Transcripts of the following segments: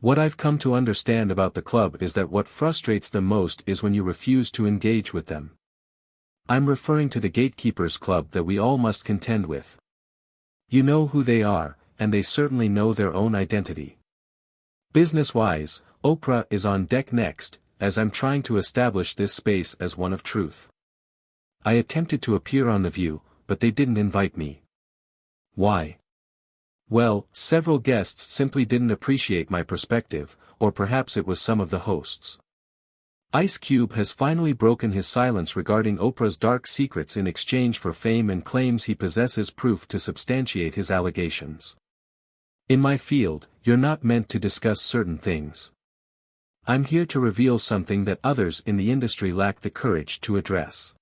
What I've come to understand about the club is that what frustrates them most is when you refuse to engage with them. I'm referring to the gatekeepers club that we all must contend with. You know who they are, and they certainly know their own identity. Business-wise, Oprah is on deck next, as I'm trying to establish this space as one of truth. I attempted to appear on The View, but they didn't invite me. Why? Well, several guests simply didn't appreciate my perspective, or perhaps it was some of the hosts. Ice Cube has finally broken his silence regarding Oprah's dark secrets in exchange for fame and claims he possesses proof to substantiate his allegations. In my field, you're not meant to discuss certain things. I'm here to reveal something that others in the industry lack the courage to address.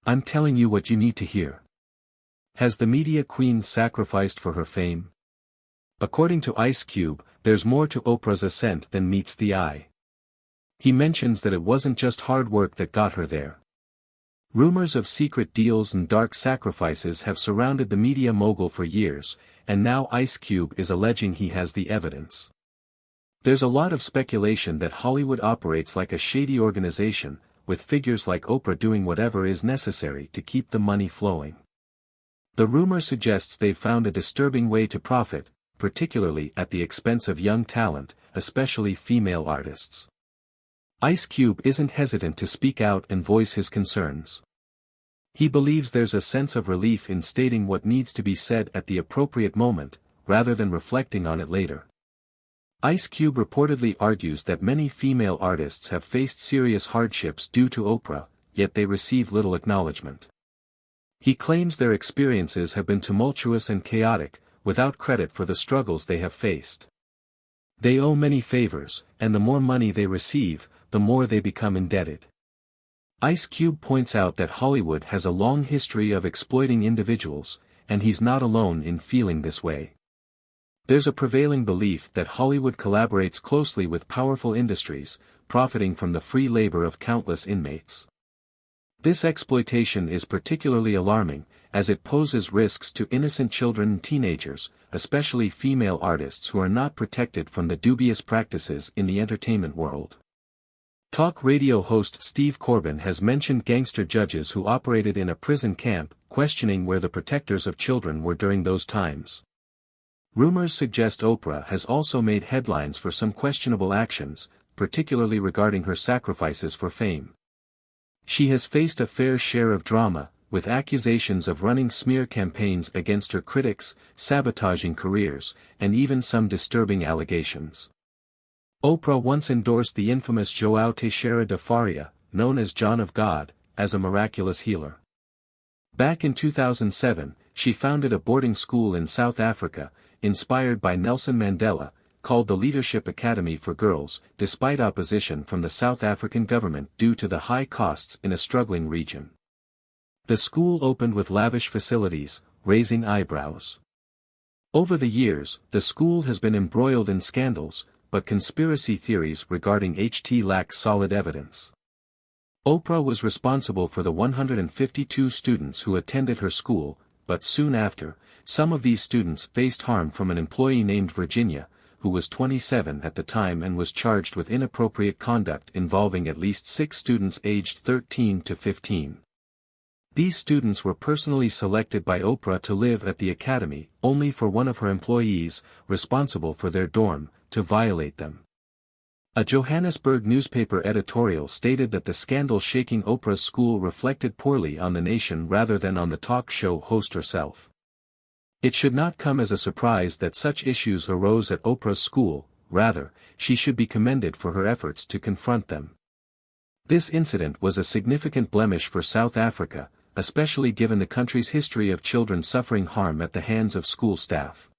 I'm telling you what you need to hear. Has the media queen sacrificed for her fame? According to Ice Cube, there's more to Oprah's ascent than meets the eye. He mentions that it wasn't just hard work that got her there. Rumors of secret deals and dark sacrifices have surrounded the media mogul for years, and now Ice Cube is alleging he has the evidence. There's a lot of speculation that Hollywood operates like a shady organization, with figures like Oprah doing whatever is necessary to keep the money flowing. The rumor suggests they've found a disturbing way to profit, particularly at the expense of young talent, especially female artists. Ice Cube isn't hesitant to speak out and voice his concerns. He believes there's a sense of relief in stating what needs to be said at the appropriate moment, rather than reflecting on it later. Ice Cube reportedly argues that many female artists have faced serious hardships due to Oprah, yet they receive little acknowledgement. He claims their experiences have been tumultuous and chaotic, without credit for the struggles they have faced. They owe many favors, and the more money they receive, the more they become indebted. Ice Cube points out that Hollywood has a long history of exploiting individuals, and he's not alone in feeling this way. There's a prevailing belief that Hollywood collaborates closely with powerful industries, profiting from the free labor of countless inmates. This exploitation is particularly alarming, as it poses risks to innocent children and teenagers, especially female artists who are not protected from the dubious practices in the entertainment world. Talk radio host Steve Corbin has mentioned gangster judges who operated in a prison camp, questioning where the protectors of children were during those times. Rumors suggest Oprah has also made headlines for some questionable actions, particularly regarding her sacrifices for fame. She has faced a fair share of drama, with accusations of running smear campaigns against her critics, sabotaging careers, and even some disturbing allegations. Oprah once endorsed the infamous João Teixeira de Faria, known as John of God, as a miraculous healer. Back in 2007, she founded a boarding school in South Africa, inspired by Nelson Mandela, called the Leadership Academy for Girls, despite opposition from the South African government due to the high costs in a struggling region. The school opened with lavish facilities, raising eyebrows. Over the years, the school has been embroiled in scandals, but conspiracy theories regarding HT lack solid evidence. Oprah was responsible for the 152 students who attended her school, but soon after, some of these students faced harm from an employee named Virginia, who was 27 at the time and was charged with inappropriate conduct involving at least 6 students aged 13 to 15. These students were personally selected by Oprah to live at the academy, only for one of her employees, responsible for their dorm, to violate them. A Johannesburg newspaper editorial stated that the scandal shaking Oprah's school reflected poorly on the nation rather than on the talk show host herself. It should not come as a surprise that such issues arose at Oprah's school, rather, she should be commended for her efforts to confront them. This incident was a significant blemish for South Africa, especially given the country's history of children suffering harm at the hands of school staff.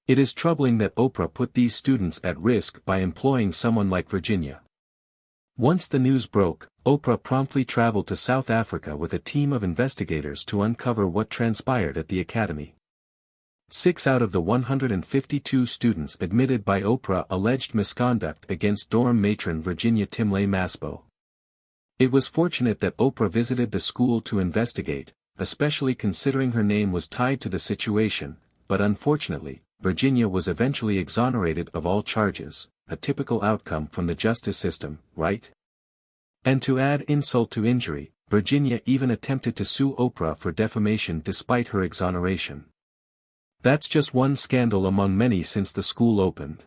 It is troubling that Oprah put these students at risk by employing someone like Virginia. Once the news broke, Oprah promptly traveled to South Africa with a team of investigators to uncover what transpired at the academy. 6 out of the 152 students admitted by Oprah alleged misconduct against dorm matron Virginia Timlay Masbo. It was fortunate that Oprah visited the school to investigate, especially considering her name was tied to the situation, but unfortunately, Virginia was eventually exonerated of all charges, a typical outcome from the justice system, right? And to add insult to injury, Virginia even attempted to sue Oprah for defamation despite her exoneration. That's just one scandal among many since the school opened.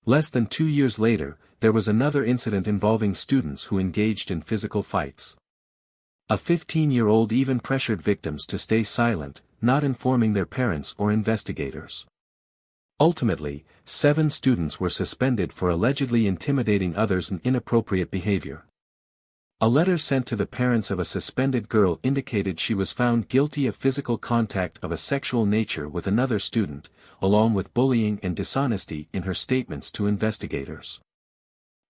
Less than 2 years later, there was another incident involving students who engaged in physical fights. A 15-year-old even pressured victims to stay silent, not informing their parents or investigators. Ultimately, 7 students were suspended for allegedly intimidating others and inappropriate behavior. A letter sent to the parents of a suspended girl indicated she was found guilty of physical contact of a sexual nature with another student, along with bullying and dishonesty in her statements to investigators.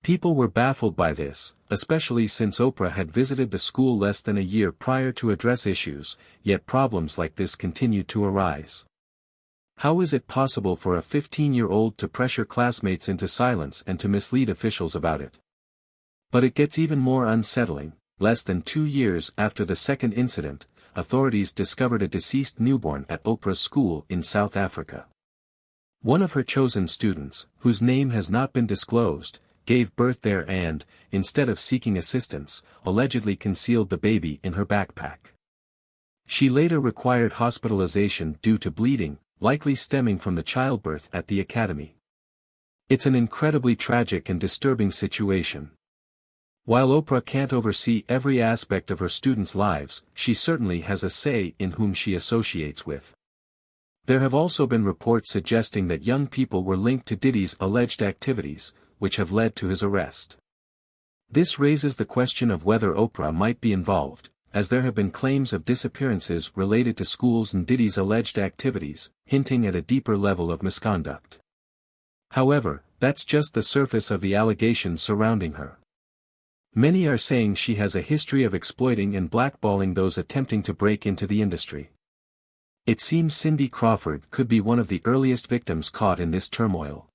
People were baffled by this, especially since Oprah had visited the school less than a year prior to address issues, yet problems like this continued to arise. How is it possible for a 15-year-old to pressure classmates into silence and to mislead officials about it? But it gets even more unsettling. Less than 2 years after the second incident, authorities discovered a deceased newborn at Oprah's school in South Africa. One of her chosen students, whose name has not been disclosed, gave birth there and, instead of seeking assistance, allegedly concealed the baby in her backpack. She later required hospitalization due to bleeding, likely stemming from the childbirth at the academy. It's an incredibly tragic and disturbing situation. While Oprah can't oversee every aspect of her students' lives, she certainly has a say in whom she associates with. There have also been reports suggesting that young people were linked to Diddy's alleged activities, which have led to his arrest. This raises the question of whether Oprah might be involved, as there have been claims of disappearances related to schools and Diddy's alleged activities, hinting at a deeper level of misconduct. However, that's just the surface of the allegations surrounding her. Many are saying she has a history of exploiting and blackballing those attempting to break into the industry. It seems Cindy Crawford could be one of the earliest victims caught in this turmoil.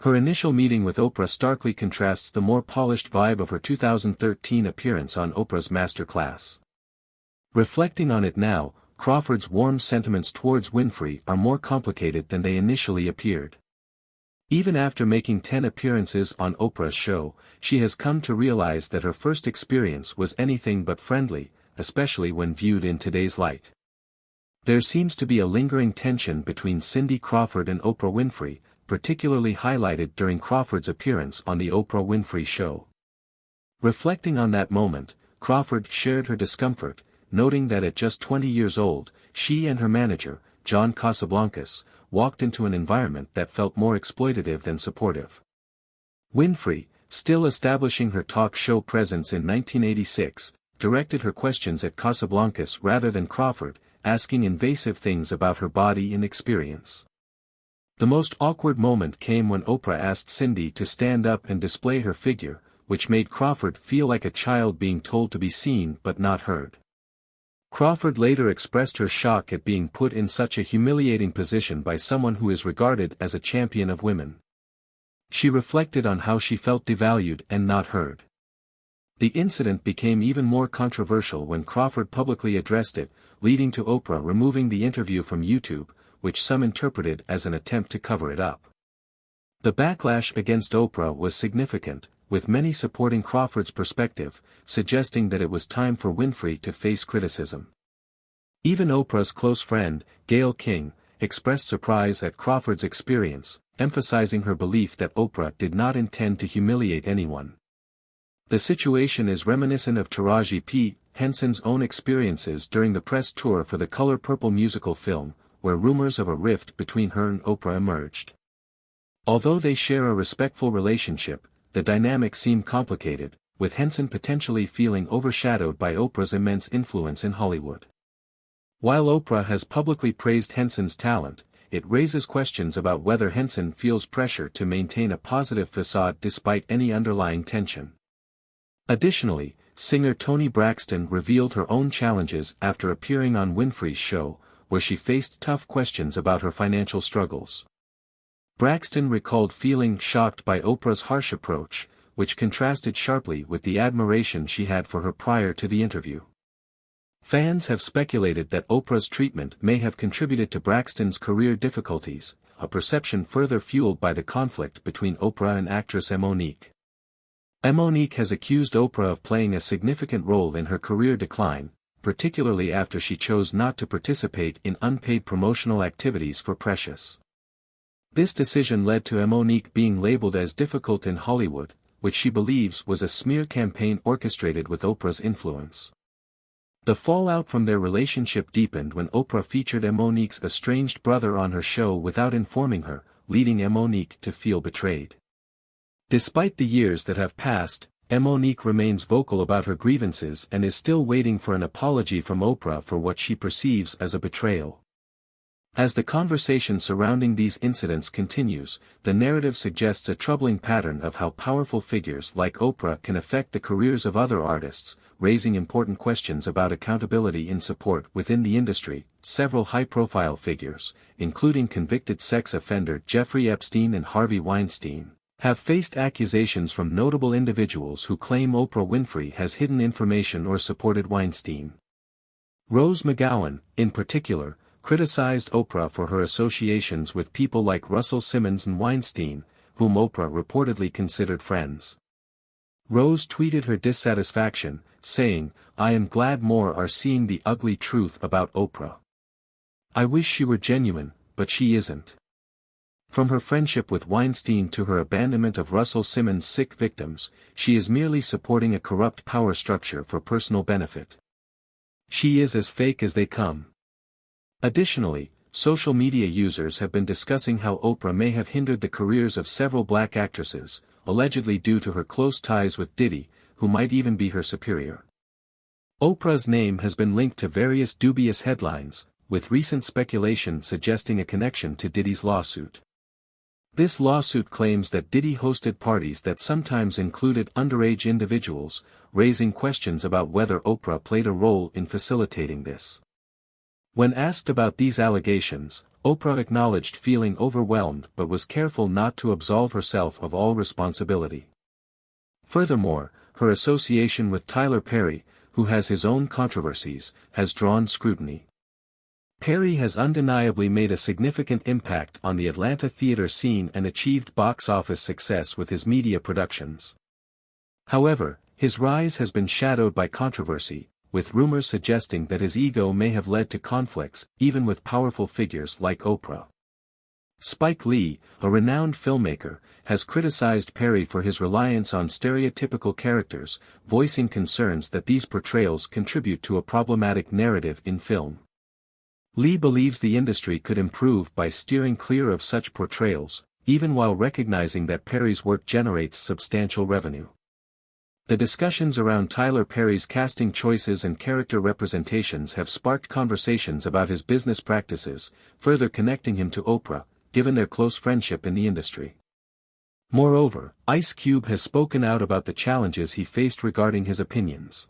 Her initial meeting with Oprah starkly contrasts the more polished vibe of her 2013 appearance on Oprah's Masterclass. Reflecting on it now, Crawford's warm sentiments towards Winfrey are more complicated than they initially appeared. Even after making 10 appearances on Oprah's show, she has come to realize that her first experience was anything but friendly, especially when viewed in today's light. There seems to be a lingering tension between Cindy Crawford and Oprah Winfrey, particularly highlighted during Crawford's appearance on The Oprah Winfrey Show. Reflecting on that moment, Crawford shared her discomfort, noting that at just 20 years old, she and her manager, John Casablancas, walked into an environment that felt more exploitative than supportive. Winfrey, still establishing her talk show presence in 1986, directed her questions at Casablancas rather than Crawford, asking invasive things about her body and experience. The most awkward moment came when Oprah asked Cindy to stand up and display her figure, which made Crawford feel like a child being told to be seen but not heard. Crawford later expressed her shock at being put in such a humiliating position by someone who is regarded as a champion of women. She reflected on how she felt devalued and not heard. The incident became even more controversial when Crawford publicly addressed it, leading to Oprah removing the interview from YouTube, which some interpreted as an attempt to cover it up. The backlash against Oprah was significant, with many supporting Crawford's perspective, suggesting that it was time for Winfrey to face criticism. Even Oprah's close friend, Gayle King, expressed surprise at Crawford's experience, emphasizing her belief that Oprah did not intend to humiliate anyone. The situation is reminiscent of Taraji P. Henson's own experiences during the press tour for the Color Purple musical film, where rumors of a rift between her and Oprah emerged. Although they share a respectful relationship, the dynamics seem complicated, with Henson potentially feeling overshadowed by Oprah's immense influence in Hollywood. While Oprah has publicly praised Henson's talent, it raises questions about whether Henson feels pressure to maintain a positive facade despite any underlying tension. Additionally, singer Toni Braxton revealed her own challenges after appearing on Winfrey's show, where she faced tough questions about her financial struggles. Braxton recalled feeling shocked by Oprah's harsh approach, which contrasted sharply with the admiration she had for her prior to the interview. Fans have speculated that Oprah's treatment may have contributed to Braxton's career difficulties, a perception further fueled by the conflict between Oprah and actress Monique. Monique has accused Oprah of playing a significant role in her career decline, particularly after she chose not to participate in unpaid promotional activities for Precious. This decision led to Monique being labeled as difficult in Hollywood, which she believes was a smear campaign orchestrated with Oprah's influence. The fallout from their relationship deepened when Oprah featured Monique's estranged brother on her show without informing her, leading Monique to feel betrayed. Despite the years that have passed, Monique remains vocal about her grievances and is still waiting for an apology from Oprah for what she perceives as a betrayal. As the conversation surrounding these incidents continues, the narrative suggests a troubling pattern of how powerful figures like Oprah can affect the careers of other artists, raising important questions about accountability and support within the industry. Several high-profile figures, including convicted sex offender Jeffrey Epstein and Harvey Weinstein, have faced accusations from notable individuals who claim Oprah Winfrey has hidden information or supported Weinstein. Rose McGowan, in particular, criticized Oprah for her associations with people like Russell Simmons and Weinstein, whom Oprah reportedly considered friends. Rose tweeted her dissatisfaction, saying, "I am glad more are seeing the ugly truth about Oprah. I wish she were genuine, but she isn't." From her friendship with Weinstein to her abandonment of Russell Simmons' sick victims, she is merely supporting a corrupt power structure for personal benefit. She is as fake as they come. Additionally, social media users have been discussing how Oprah may have hindered the careers of several black actresses, allegedly due to her close ties with Diddy, who might even be her superior. Oprah's name has been linked to various dubious headlines, with recent speculation suggesting a connection to Diddy's lawsuit. This lawsuit claims that Diddy hosted parties that sometimes included underage individuals, raising questions about whether Oprah played a role in facilitating this. When asked about these allegations, Oprah acknowledged feeling overwhelmed but was careful not to absolve herself of all responsibility. Furthermore, her association with Tyler Perry, who has his own controversies, has drawn scrutiny. Perry has undeniably made a significant impact on the Atlanta theater scene and achieved box office success with his media productions. However, his rise has been shadowed by controversy, with rumors suggesting that his ego may have led to conflicts, even with powerful figures like Oprah. Spike Lee, a renowned filmmaker, has criticized Perry for his reliance on stereotypical characters, voicing concerns that these portrayals contribute to a problematic narrative in film. Lee believes the industry could improve by steering clear of such portrayals, even while recognizing that Perry's work generates substantial revenue. The discussions around Tyler Perry's casting choices and character representations have sparked conversations about his business practices, further connecting him to Oprah, given their close friendship in the industry. Moreover, Ice Cube has spoken out about the challenges he faced regarding his opinions.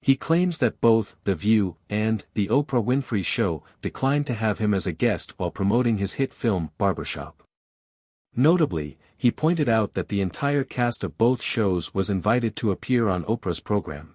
He claims that both The View and The Oprah Winfrey Show declined to have him as a guest while promoting his hit film Barbershop. Notably, he pointed out that the entire cast of both shows was invited to appear on Oprah's program.